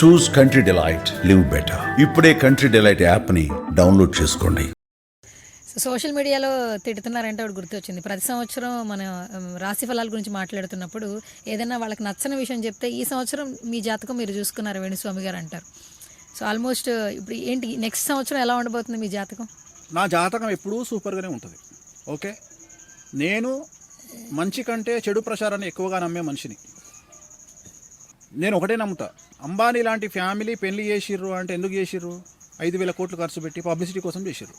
చూస్ country delight, live better. ఇప్పుడే country delight యాప్ని download చేసుకోండి. సోషల్ మీడియాలో తిడుతున్నారంటే ఒకటి గుర్తొచ్చింది. ప్రతి సంవత్సరం మన రాశి ఫలాల గురించి మాట్లాడుతున్నప్పుడు ఏదైనా వాళ్ళకి నచ్చని విషయం చెప్తే ఈ సంవత్సరం మీ జాతకం మీరు చూసుకున్నారు వేణుస్వామి గారు అంటారు. సో ఆల్మోస్ట్ ఇప్పుడు ఏంటి నెక్స్ట్ సంవత్సరం ఎలా ఉండబోతుంది మీ జాతకం? నా జాతకం ఎప్పుడూ సూపర్గానే ఉంటుంది. ఓకే, నేను మంచి కంటే చెడు ప్రచారాన్ని ఎక్కువగా నమ్మే మనిషిని. నేను ఒకటే నమ్ముతా, అంబానీ లాంటి ఫ్యామిలీ పెళ్లి చేసిర్రు అంటే ఎందుకు చేసిర్రు? 5,000 కోట్లు ఖర్చు పెట్టి పబ్లిసిటీ కోసం చేసిర్రు.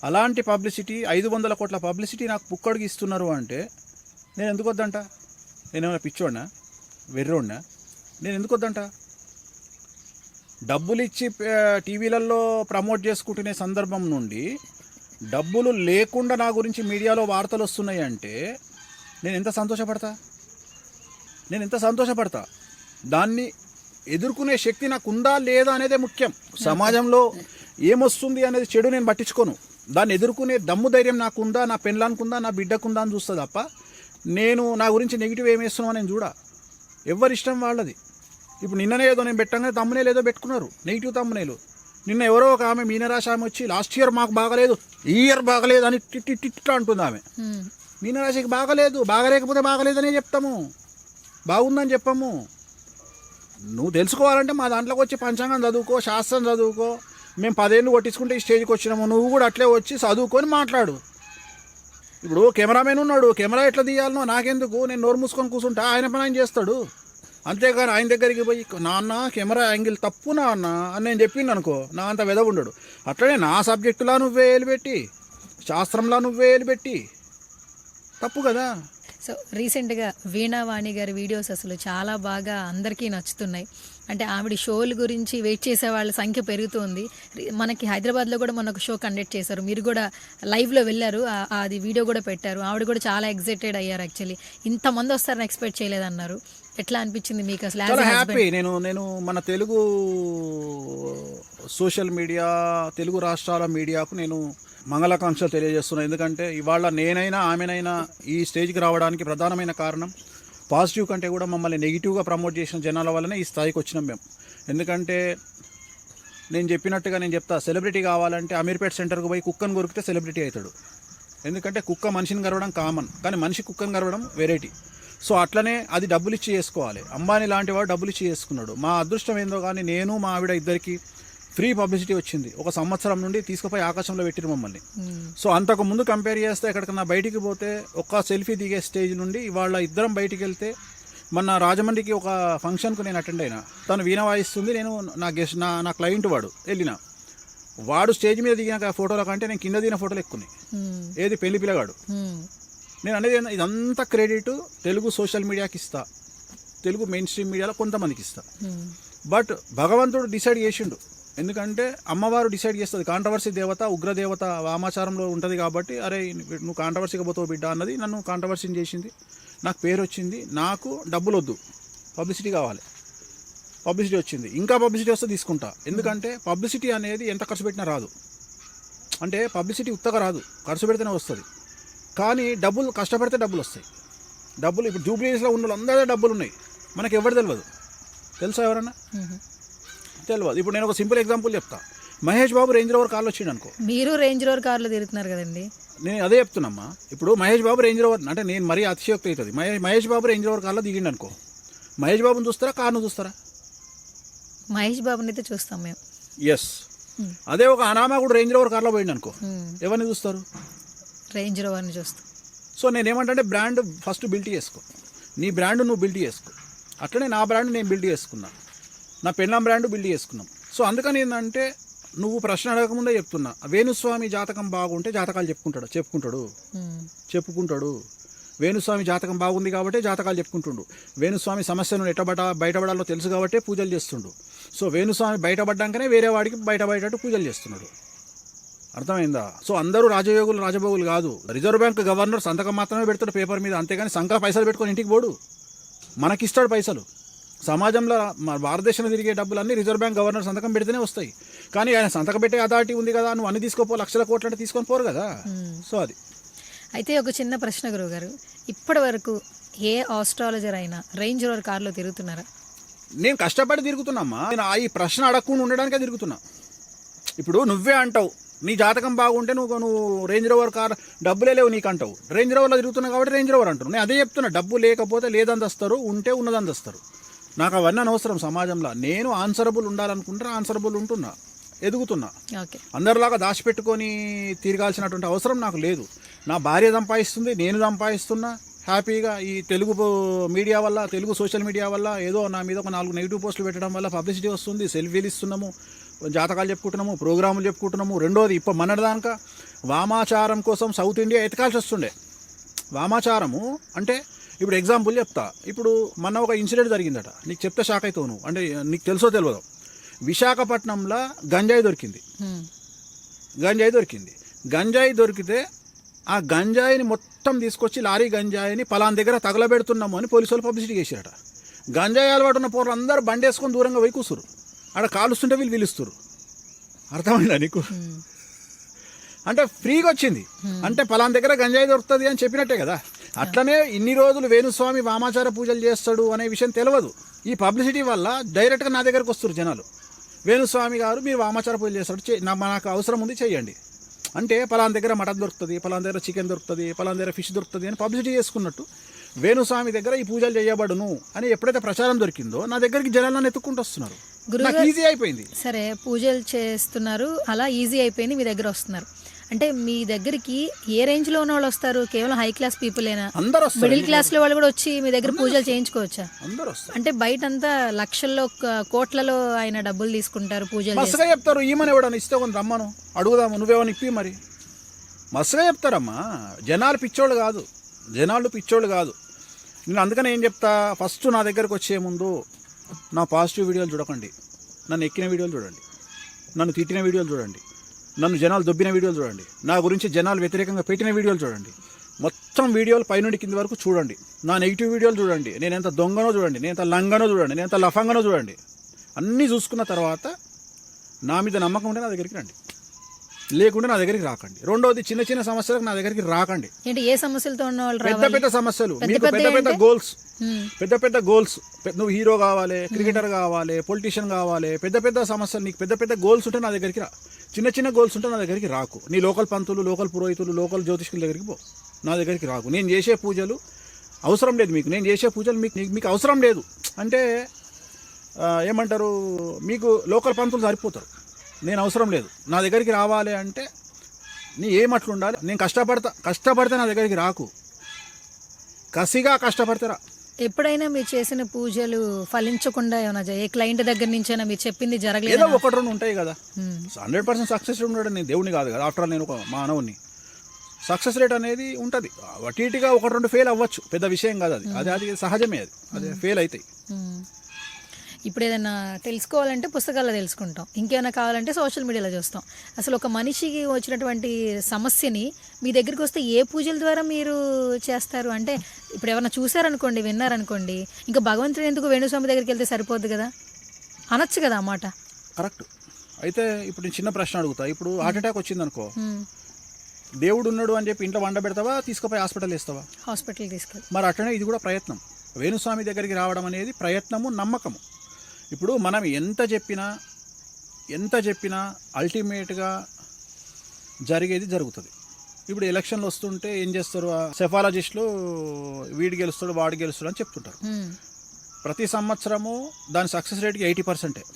అలాంటి పబ్లిసిటీ 500 కోట్ల పబ్లిసిటీ నాకు పుక్కడికి ఇస్తున్నారు అంటే నేను ఎందుకు వద్దంట? నేనేమైనా పిచ్చోడినా, వెర్రోడినా? నేను ఎందుకు వద్దంట? డబ్బులు ఇచ్చి టీవీలలో ప్రమోట్ చేసుకుంటునే సందర్భం నుండి డబ్బులు లేకుండా నా గురించి మీడియాలో వార్తలు వస్తున్నాయి అంటే నేను ఎంత సంతోషపడతా. దాన్ని ఎదుర్కొనే శక్తి నాకు ఉందా లేదా అనేదే ముఖ్యం. సమాజంలో ఏమొస్తుంది అనేది చెడు నేను పట్టించుకోను. దాన్ని ఎదుర్కొనే దమ్ము ధైర్యం నాకు ఉందా, నా పెళ్ళానుకుందా, నా బిడ్డకుందా అని చూస్తా తప్ప నేను నా గురించి నెగిటివ్ ఏమి వేస్తున్నావు నేను చూడా. ఎవరి ఇష్టం వాళ్ళది. ఇప్పుడు నిన్ననే ఏదో నేను పెట్టగానే తమ్మునేలు ఏదో పెట్టుకున్నారు, నెగిటివ్ తమ్మునేలు. నిన్న ఎవరో ఒక ఆమె మీనరాశి ఆమె వచ్చి లాస్ట్ ఇయర్ మాకు బాగలేదు, ఈ ఇయర్ బాగలేదు అని టిట్లా అంటుంది ఆమె. మీనరాశికి బాగలేదు, బాగలేకపోతే బాగలేదనే చెప్తాము, బాగుందని చెప్పము. నువ్వు తెలుసుకోవాలంటే మా దాంట్లోకి వచ్చి పంచాంగం చదువుకో, శాస్త్రం చదువుకో. మేము 10 ఏళ్ళు కొట్టించుకుంటే ఈ స్టేజ్కి వచ్చినాము, నువ్వు కూడా అట్లే వచ్చి చదువుకొని మాట్లాడు. ఇప్పుడు కెమెరామెన్ ఉన్నాడు, కెమెరా ఎట్లా తీయాలనో నాకెందుకు, నేను నోరు మూసుకొని కూర్చుంటా, ఆయన పని ఆయన చేస్తాడు. అంతేగాని ఆయన దగ్గరికి పోయి నాన్న కెమెరా యాంగిల్ తప్పు నాన్న అని నేను చెప్పింది అనుకో, నా అంత వెదవ ఉండడు. అట్లనే నా సబ్జెక్టులా నువ్వే ఏలుపెట్టి, శాస్త్రంలా నువ్వే ఏలుపెట్టి తప్పు కదా. సో రీసెంట్గా వీణావాణి గారి వీడియోస్ అసలు చాలా బాగా అందరికీ నచ్చుతున్నాయి. అంటే ఆవిడ షోల గురించి వెయిట్ చేసే వాళ్ళ సంఖ్య పెరుగుతుంది. మనకి హైదరాబాద్లో కూడా మొన్న ఒక షో కండక్ట్ చేశారు, మీరు కూడా లైవ్లో వెళ్ళారు, అది వీడియో కూడా పెట్టారు. ఆవిడ కూడా చాలా ఎక్సైటెడ్ అయ్యారు. యాక్చువల్లీ ఇంతమంది వస్తారని ఎక్స్పెక్ట్ చేయలేదన్నారు. ఎట్లా అనిపించింది మీకు అసలు? చాలా హ్యాపీ. నేను మన తెలుగు సోషల్ మీడియా, తెలుగు రాష్ట్రాల మీడియాకు నేను మంగళాకాంక్షలు తెలియజేస్తున్నాను. ఎందుకంటే ఇవాళ నేనైనా ఆమెనైనా ఈ స్టేజ్కి రావడానికి ప్రధానమైన కారణం పాజిటివ్ కంటే కూడా మమ్మల్ని నెగిటివ్గా ప్రమోట్ చేసిన జనాల వల్లనే ఈ స్థాయికి వచ్చినాం మేము. ఎందుకంటే నేను చెప్పినట్టుగా నేను చెప్తా, సెలబ్రిటీ కావాలంటే అమీర్పేట్ సెంటర్కి పోయి కుక్కను కొరికితే సెలబ్రిటీ అవుతాడు. ఎందుకంటే కుక్క మనిషిని గరవడం కామన్, కానీ మనిషి కుక్కను గరవడం వెరైటీ. సో అట్లనే అది డబ్బులు ఇచ్చి చేసుకోవాలి. అంబానీ లాంటి వాడు డబ్బులు ఇచ్చి చేసుకున్నాడు. మా అదృష్టం ఏందో కానీ నేను మా ఆవిడ ఇద్దరికి ఫ్రీ పబ్లిసిటీ వచ్చింది. 1 సంవత్సరం నుండి తీసుకుపోయి ఆకాశంలో పెట్టిరు మమ్మల్ని. సో అంతకు ముందు కంపేర్ చేస్తే ఎక్కడికన్నా బయటికి పోతే ఒక్క సెల్ఫీ దిగే స్టేజ్ నుండి ఇవాళ ఇద్దరం బయటికి వెళ్తే, మొన్న రాజమండ్రికి ఒక ఫంక్షన్కు నేను అటెండ్ అయినా, తను వీణ వాయిస్తుంది, నేను నా గెస్ట్ నా క్లయింట్ వాడు వెళ్ళిన, వాడు స్టేజ్ మీద దిగిన ఫోటోల కంటే నేను కింద దిగిన ఫోటోలు ఎక్కున్నాయి. ఏది పెళ్లి పిల్లగాడు. నేను అనేది ఇదంతా క్రెడిట్ తెలుగు సోషల్ మీడియాకి ఇస్తా, తెలుగు మెయిన్ స్ట్రీమ్ మీడియాలో కొంతమందికి ఇస్తా. బట్ భగవంతుడు డిసైడ్ చేసిండు. ఎందుకంటే అమ్మవారు డిసైడ్ చేస్తుంది. కాంట్రవర్సీ దేవత, ఉగ్రదేవత వామాచారంలో ఉంటుంది కాబట్టి, అరే నువ్వు కాంట్రవర్సీగా పోతావు బిడ్డ అన్నది నన్ను కాంట్రవర్సీని చేసింది. నాకు పేరు వచ్చింది. నాకు డబ్బులు వద్దు, పబ్లిసిటీ కావాలి. పబ్లిసిటీ వచ్చింది, ఇంకా పబ్లిసిటీ వస్తే తీసుకుంటా. ఎందుకంటే పబ్లిసిటీ అనేది ఎంత ఖర్చు పెట్టినా రాదు. అంటే పబ్లిసిటీ ఉత్తగా రాదు, ఖర్చు పెడితేనే వస్తుంది. కానీ డబ్బులు కష్టపడితే డబ్బులు వస్తాయి. డబ్బులు ఇప్పుడు జూబ్లీస్లో ఉన్న అందరూ డబ్బులు ఉన్నాయి, మనకి ఎవరు తెలియదు. తెలుసా ఎవరన్నా? తెలియదు. ఇప్పుడు నేను ఒక సింపుల్ ఎగ్జాంపుల్ చెప్తా. మహేష్ బాబు రేంజ్ రోవర్ కార్లో వచ్చిండు అనుకో. మీరు రేంజ్ రోవర్ కార్లో తిరుగుతున్నారు కదండి. నేను అదే చెప్తున్నామ్మా. ఇప్పుడు మహేష్ బాబు రేంజ్ రోవర్ అంటే నేను మరీ అతిశయోక్తి అవుతుంది. మహేష్ బాబు రేంజ్ రోవర్ కార్లో దిగిండు అనుకో, మహేష్ బాబుని చూస్తారా, కార్ను చూస్తారా? మహేష్ బాబుని అయితే చూస్తాం మేము. ఎస్. అదే ఒక అనామకుడు రేంజ్ రోవర్ కార్లో పోయిండు అనుకో, ఎవరిని చూస్తారు? రేంజ్ రోవర్ని చూస్తాం. సో నేనేమంటే బ్రాండ్ ఫస్ట్ బిల్డ్ చేసుకో, నీ బ్రాండ్ నువ్వు బిల్డ్ చేసుకో. అట్లనే నా బ్రాండ్ నేను బిల్డ్ చేసుకున్నా, నా పెళ్ళాం బ్రాండ్ బిల్డ్ చేసుకున్నాం. సో అందుకని ఏంటంటే నువ్వు ప్రశ్న అడగకముందే చెప్తున్నా, వేణుస్వామి జాతకం బాగుంటే జాతకాలు చెప్పుకుంటాడు. వేణుస్వామి జాతకం బాగుంది కాబట్టి జాతకాలు చెప్పుకుంటుండు. వేణుస్వామి సమస్యను బయటపడాలో తెలుసు కాబట్టి పూజలు చేస్తుండు. సో వేణుస్వామి బయటపడ్డాకనే వేరే వాడికి బయటపడేటట్టు పూజలు చేస్తున్నాడు. అర్థమైందా? సో అందరూ రాజభోగులు కాదు. రిజర్వ్ బ్యాంక్ గవర్నర్ సంతకం మాత్రమే పెడతాడు పేపర్ మీద, అంతేగాని సంఖ్య పైసలు పెట్టుకొని ఇంటికి పోడు, మనకిస్తాడు పైసలు. సమాజంలో భారతదేశంలో తిరిగే డబ్బులన్నీ రిజర్వ్ బ్యాంక్ గవర్నర్ సంతకం పెడితేనే వస్తాయి. కానీ ఆయన సంతకం పెట్టే అథారిటీ ఉంది కదా, నువ్వు అన్ని తీసుకోపో, లక్షల కోట్లు అంటే తీసుకొని పోరు కదా. సో అది. అయితే ఒక చిన్న ప్రశ్న గురువు గారు, ఇప్పటి వరకు ఏ ఆస్ట్రాలజర్ అయినా రేంజ్ రోవర్ కార్లో తిరుగుతున్నారా? నేను కష్టపడి తిరుగుతున్నామ్మా. నేను ఈ ప్రశ్న అడగకుండా ఉండడానికే తిరుగుతున్నా. ఇప్పుడు నువ్వే అంటావు నీ జాతకం బాగుంటే నువ్వు రేంజ్ రోవర్ కార్ డబ్బులే లేవు నీకు అంటావు. రేంజ్ రోవర్లో తిరుగుతున్నావు కాబట్టి రేంజ్ రోవర్ అంటారు. నేను అదే చెప్తున్నా, డబ్బు లేకపోతే లేదందస్తారు, ఉంటే ఉన్నదందస్తారు. నాకు అవన్నీ అనవసరం సమాజంలో. నేను ఆన్సరబుల్ ఉండాలనుకుంటే ఆన్సరబుల్ ఉంటున్నా, ఎదుగుతున్నా. అందరిలాగా దాచిపెట్టుకొని తిరగాల్సినటువంటి అవసరం నాకు లేదు. నా భార్య సంపాదిస్తుంది, నేను సంపాదిస్తున్నా హ్యాపీగా. ఈ తెలుగు మీడియా వల్ల, తెలుగు సోషల్ మీడియా వల్ల ఏదో నా మీద ఒక 4 నెగిటివ్ పోస్టులు పెట్టడం వల్ల పబ్లిసిటీ వస్తుంది, సెల్ఫీలు ఇస్తున్నాము, జాతకాలు చెప్పుకుంటున్నాము, ప్రోగ్రాములు చెప్పుకుంటున్నాము. రెండోది ఇప్పుడు మొన్నటిదాకా వామాచారం కోసం సౌత్ ఇండియా ఎతకాల్సి వస్తుండే. వామాచారము అంటే ఇప్పుడు ఎగ్జాంపుల్ చెప్తా. ఇప్పుడు మొన్న ఒక ఇన్సిడెంట్ జరిగిందట, నీకు చెప్తే షాక్ అవుతావు నువ్వు. అంటే నీకు తెలుసో తెలియదు, విశాఖపట్నంలో గంజాయి దొరికింది. గంజాయి దొరికితే ఆ గంజాయిని మొత్తం తీసుకొచ్చి లారీ గంజాయిని పలానా దగ్గర తగలబెడుతున్నాము అని పోలీసు వాళ్ళు పబ్లిసిటీ చేశారట. గంజాయి అలవాటు ఉన్న పోర్లు అందరూ బండి వేసుకొని దూరంగా పోయి కూసురు. ఆడ కాలుస్తుంటే వీళ్ళు పిలుస్తారు. అర్థమైందా నీకు? అంటే ఫ్రీగా వచ్చింది అంటే పలానా దగ్గర గంజాయి దొరుకుతుంది అని చెప్పినట్టే కదా. అట్లనే ఇన్ని రోజులు వేణుస్వామి వామాచార పూజలు చేస్తాడు అనే విషయం తెలియదు. ఈ పబ్లిసిటీ వల్ల డైరెక్ట్గా నా దగ్గరకు వస్తారు జనాలు. వేణుస్వామి గారు మీరు వామాచార పూజలు చేస్తాడు, నాకు అవసరం ఉంది చెయ్యండి అంటే పలానా దగ్గర మటన్ దొరుకుతుంది, పలానా దగ్గర చికెన్ దొరుకుతుంది, పలానా దగ్గర ఫిష్ దొరుకుతుంది అని పబ్లిసిటీ చేసుకున్నట్టు వేణుస్వామి దగ్గర ఈ పూజలు చేయబడును అని ఎప్పుడైతే ప్రచారం దొరికిందో నా దగ్గరికి జనాలను ఎత్తుక్కుంటూ వస్తున్నారు. నాకు ఈజీ అయిపోయింది. సరే పూజలు చేస్తున్నారు, అలా ఈజీ అయిపోయింది, మీ దగ్గర వస్తున్నారు. అంటే మీ దగ్గరికి ఏ రేంజ్ లో ఉన్న వాళ్ళు వస్తారు? కేవలం హై క్లాస్ పీపులేనా? అందరూ వస్తారు. మిడిల్ క్లాస్ లో వాళ్ళు కూడా వచ్చి మీ దగ్గర పూజలు చేయించుకోవచ్చా? అందరూ వస్తారు. అంటే బయట అంతా లక్షల్లో కోట్లలో ఆయన డబ్బులు తీసుకుంటారు పూజలు. మస్తుగా చెప్తారు. ఈమెను ఎవడన్నా ఇస్తే కొంత రమ్మను అడుగుదాము, నువ్వేమని ఇప్పి మరి మస్తుగా చెప్తారమ్మా. జనాలు పిచ్చోళ్ళు కాదు. నేను అందుకని ఏం చెప్తా, ఫస్ట్ నా దగ్గరకు వచ్చే ముందు నా పాజిటివ్ వీడియోలు చూడకండి, నన్ను ఎక్కిన వీడియోలు చూడండి, నన్ను తిట్టిన వీడియోలు చూడండి, నన్ను జనాలు దొబ్బిన వీడియోలు చూడండి, నా గురించి జనాలు వ్యతిరేకంగా పెట్టిన వీడియోలు చూడండి. మొత్తం వీడియోలు పైనుండి కింది వరకు చూడండి. నా నెగిటివ్ వీడియోలు చూడండి, నేను ఎంత దొంగనో చూడండి, నేను ఎంత లంగనో చూడండి, నేను ఎంత లఫంగనో చూడండి. అన్నీ చూసుకున్న తర్వాత నా మీద నమ్మకం ఉంటే నా దగ్గరికి రండి, లేకుంటే నా దగ్గరికి రాకండి. రెండోది చిన్న చిన్న సమస్యలకు నా దగ్గరికి రాకండి. ఏ సమస్యలతో ఉన్న వాళ్ళు? పెద్ద సమస్యలు, మీకు పెద్ద గోల్స్, నువ్వు హీరో కావాలి, క్రికెటర్ కావాలి, పొలిటీషియన్ కావాలి, పెద్ద సమస్యలు, నీకు పెద్ద గోల్స్ ఉంటే నా దగ్గరికి రా. చిన్న గోల్స్ ఉంటే నా దగ్గరికి రాకు. నీ లోకల్ పంతులు, లోకల్ పురోహితులు, లోకల్ జ్యోతిష్కుల దగ్గరికి పో, నా దగ్గరికి రాకు. నేను చేసే పూజలు అవసరం లేదు మీకు, నేను చేసే పూజలు మీకు అవసరం లేదు. అంటే ఏమంటారు, మీకు లోకల్ పంతులు సరిపోతారు, నేను అవసరం లేదు. నా దగ్గరికి రావాలి అంటే నీ ఏమట్లు ఉండాలి. నేను కష్టపడితే నా దగ్గరికి రాకు, కసిగా కష్టపడితే రా. ఎప్పుడైనా మీరు చేసిన పూజలు ఫలించకుండా ఏమైనా ఏ క్లయింట్ దగ్గర నుంచైనా మీరు చెప్పింది జరగలేదు? ఏదో 1-2 ఉంటాయి కదా. 100% సక్సెస్ ఉండడం నేను దేవుని కాదు కదా, ఆఫ్టర్ ఆల్ నేను ఒక మానవుని. సక్సెస్ రేట్ అనేది ఉంటుంది. అటీటీగా 1-2 ఫెయిల్ అవ్వచ్చు, పెద్ద విషయం కాదు. అది సహజమే, అది ఫెయిల్ అవుతాయి. ఇప్పుడు ఏదైనా తెలుసుకోవాలంటే పుస్తకాల్లో తెలుసుకుంటాం, ఇంకేమైనా కావాలంటే సోషల్ మీడియాలో చూస్తాం. అసలు ఒక మనిషికి వచ్చినటువంటి సమస్యని మీ దగ్గరికి వస్తే ఏ పూజల ద్వారా మీరు చేస్తారు? అంటే ఇప్పుడు ఎవరైనా చూసారనుకోండి, విన్నారనుకోండి, ఇంకా భగవంతుడు ఎందుకు వేణుస్వామి దగ్గరికి వెళ్తే సరిపోద్ది కదా, అనొచ్చు కదా అన్నమాట. కరెక్ట్. అయితే ఇప్పుడు నేను చిన్న ప్రశ్న అడుగుతా. ఇప్పుడు హార్ట్ అటాక్ వచ్చిందనుకో, దేవుడు ఉన్నాడు అని చెప్పి ఇంట్లో వండ పెడతావా, తీసుకుపోయి హాస్పిటల్ వేస్తావా? హాస్పిటల్ తీసుకెళ్ళి. మరి అట్లనే ఇది కూడా ప్రయత్నం. వేణుస్వామి దగ్గరికి రావడం అనేది ప్రయత్నము, నమ్మకము. ఇప్పుడు మనం ఎంత చెప్పినా అల్టిమేట్గా జరిగేది జరుగుతుంది. ఇప్పుడు ఎలక్షన్లు వస్తుంటే ఏం చేస్తారు, సెఫాలజిస్టులు వీడు గెలుస్తాడు వాడు గెలుస్తాడు అని చెప్తుంటారు. ప్రతి సంవత్సరము దాని సక్సెస్ రేట్కి 80%.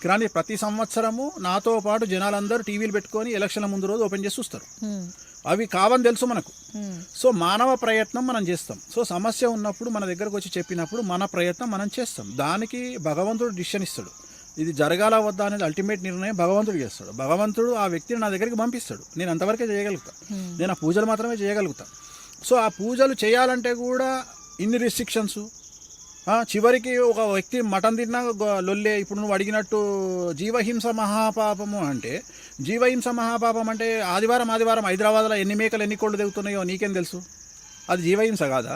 కానీ ప్రతి సంవత్సరము నాతో పాటు జనాలందరూ టీవీలు పెట్టుకొని ఎలక్షన్ల ముందు రోజు ఓపెన్ చేసి చూస్తారు. అవి కావని తెలుసు మనకు. సో మానవ ప్రయత్నం మనం చేస్తాం. సో సమస్య ఉన్నప్పుడు మన దగ్గరకు వచ్చి చెప్పినప్పుడు మన ప్రయత్నం మనం చేస్తాం. దానికి భగవంతుడు డిసిషన్ ఇస్తాడు. ఇది జరగాల వద్దా అనేది అల్టిమేట్ నిర్ణయం భగవంతుడు చేస్తాడు. భగవంతుడు ఆ వ్యక్తిని నా దగ్గరికి పంపిస్తాడు. నేను అంతవరకే చేయగలుగుతా, నేను ఆ పూజలు మాత్రమే చేయగలుగుతా. సో ఆ పూజలు చేయాలంటే కూడా ఇన్ని రిస్ట్రిక్షన్స్. చివరికి ఒక వ్యక్తి మటన్ తిన్నా లొల్లే. ఇప్పుడు నువ్వు అడిగినట్టు జీవహింస మహాపాపము అంటే, జీవహింస మహాపాపం అంటే ఆదివారం హైదరాబాద్లో ఎన్ని మేకలు ఎన్ని కోళ్ళు దిగుతున్నాయో నీకేం తెలుసు? అది జీవహింస కాదా?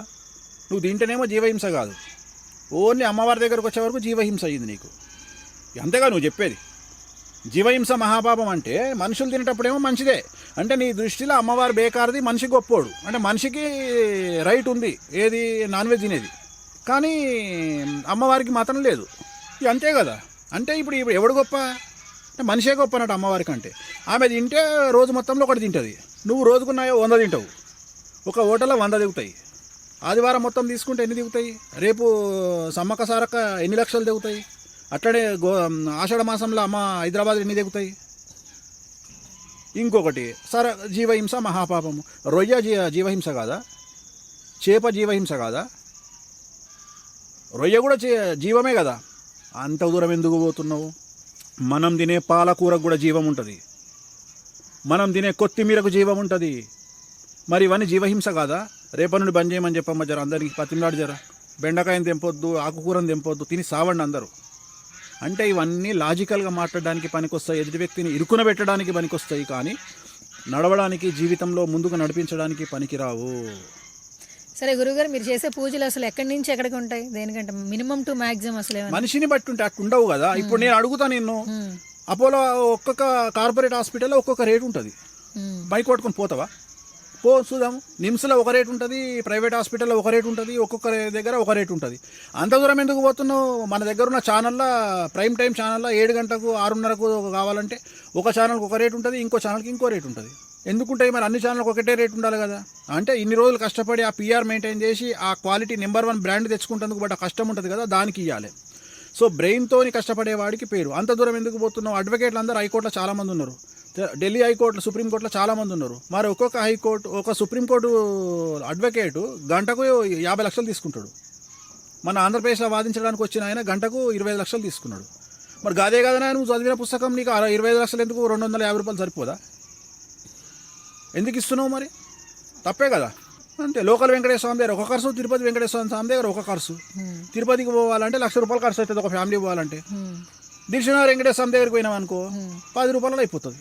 నువ్వు తింటేనేమో జీవహింస కాదు, ఓన్లీ అమ్మవారి దగ్గరకు వచ్చే వరకు జీవహింస అయ్యింది నీకు. అంతేగా నువ్వు చెప్పేది? జీవహింస మహాపాపం అంటే మనుషులు తినేటప్పుడేమో మంచిదే. అంటే నీ దృష్టిలో అమ్మవారు బేకారది, మనిషి గొప్పోడు. అంటే మనిషికి రైట్ ఉంది ఏది, నాన్ వెజ్ తినేది, కానీ అమ్మవారికి మాత్రం లేదు. ఇక అంతే కదా. అంటే ఇప్పుడు ఎవడు గొప్ప అంటే మనిషే గొప్ప అన్నట్టు అమ్మవారి కంటే. ఆమె తింటే రోజు మొత్తంలో ఒకటి తింటుంది, నువ్వు రోజుకున్నాయో 100 తింటావు. ఒక హోటల్లో 100 దిగుతాయి. ఆదివారం మొత్తం తీసుకుంటే ఎన్ని దిగుతాయి? రేపు సమ్మక్క సారక్క ఎన్ని లక్షలు దిగుతాయి? అట్లనే ఆషాఢ మాసంలో అమ్మ హైదరాబాద్ ఎన్ని దిగుతాయి? ఇంకొకటి జీవహింస మహాపాపము. రొయ్య జీవహింస కాదా? చేప జీవహింస కాదా? రొయ్య కూడా జీవమే కదా. అంత దూరం ఎందుకు పోతున్నావు? మనం తినే పాలకూరకు కూడా జీవం ఉంటుంది, మనం తినే కొత్తిమీరకు జీవం ఉంటుంది. మరి ఇవన్నీ జీవహింస కాదా? రేపటి నుండి బంద్ చేయమని చెప్పమ్మ జర అందరికి, పతిమలాడు జర. బెండకాయని తెంపొద్దు, ఆకుకూరని తెంపొద్దు, తిని సావండి అందరూ. అంటే ఇవన్నీ లాజికల్గా మాట్లాడడానికి పనికొస్తాయి, ఎదుటి వ్యక్తిని ఇరుకున పెట్టడానికి పనికొస్తాయి, కానీ నడవడానికి, జీవితంలో ముందుకు నడిపించడానికి పనికిరావు. సరే గురుగారు, మీరు చేసే పూజలు అసలు ఎక్కడి నుంచి ఎక్కడికి ఉంటాయి? దేనికంటే మినిమం టు మాక్సిమం అసలు మనిషిని బట్టి ఉంటే అట్టు ఉండవు కదా. ఇప్పుడు నేను అడుగుతా నిన్ను, అపోలో ఒక్కొక్క కార్పొరేట్ హాస్పిటల్లో ఒక్కొక్క రేటు ఉంటుంది, బైక్ కొట్టుకొని పోతావా? పో చూద్దాము. నిమ్స్లో ఒక రేటు ఉంటుంది, ప్రైవేట్ హాస్పిటల్లో ఒక రేటు ఉంటుంది, ఒక్కొక్క దగ్గర ఒక రేటు ఉంటుంది. అంత దూరం ఎందుకు పోతున్నావు? మన దగ్గర ఉన్న ఛానల్లో, ప్రైమ్ టైం ఛానల్లో 7 గంటలకు 6:30కు కావాలంటే ఒక ఛానల్కి ఒక రేటు ఉంటుంది, ఇంకో ఛానల్కి ఇంకో రేటు ఉంటుంది. ఎందుకుంటాయి మరి? అన్ని ఛానల్కి ఒకటే రేటు ఉండాలి కదా. అంటే ఇన్ని రోజులు కష్టపడి ఆ PR మెయింటైన్ చేసి ఆ క్వాలిటీ నెంబర్ 1 బ్రాండ్ తెచ్చుకుంటేందుకు బట్ ఆ కష్టం ఉంటుంది కదా, దానికి ఇవ్వాలి. సో బ్రెయిన్తోని కష్టపడేవాడికి పేరు. అంత దూరం ఎందుకు పోతున్నావు? అడ్వకేట్లు అందరూ హైకోర్టులో చాలామంది ఉన్నారు, ఢిల్లీ హైకోర్టులో, సుప్రీంకోర్టులో చాలామంది ఉన్నారు. మరి ఒక్కొక్క హైకోర్టు, ఒక సుప్రీంకోర్టు అడ్వకేటు గంటకు 50 లక్షలు తీసుకుంటాడు. మన ఆంధ్రప్రదేశ్లో వాదించడానికి వచ్చిన ఆయన గంటకు 25 లక్షలు తీసుకున్నాడు. మరి గాదే కదా నువ్వు చదివిన పుస్తకం, నీకు 25 లక్షలు ఎందుకు? 250 రూపాయలు సరిపోదా? ఎందుకు ఇస్తున్నావు మరి? తప్పే కదా. అంతే. లోకల్ వెంకటేశ్వర స్వామి దగ్గర ఒక ఖర్చు, తిరుపతి వెంకటేశ్వర స్వామి దగ్గర ఒక ఖర్చు. తిరుపతికి పోవాలంటే 1,00,000 రూపాయలు ఖర్చు అవుతుంది ఒక ఫ్యామిలీ పోవాలంటే. దిల్సుఖ్నగర్ వెంకటేశ్వర స్వామి దగ్గరికి పోయినాం అనుకో 10 రూపాయలలో అయిపోతుంది.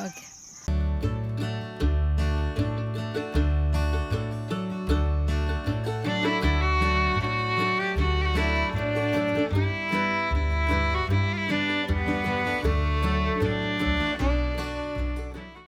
ఓకే.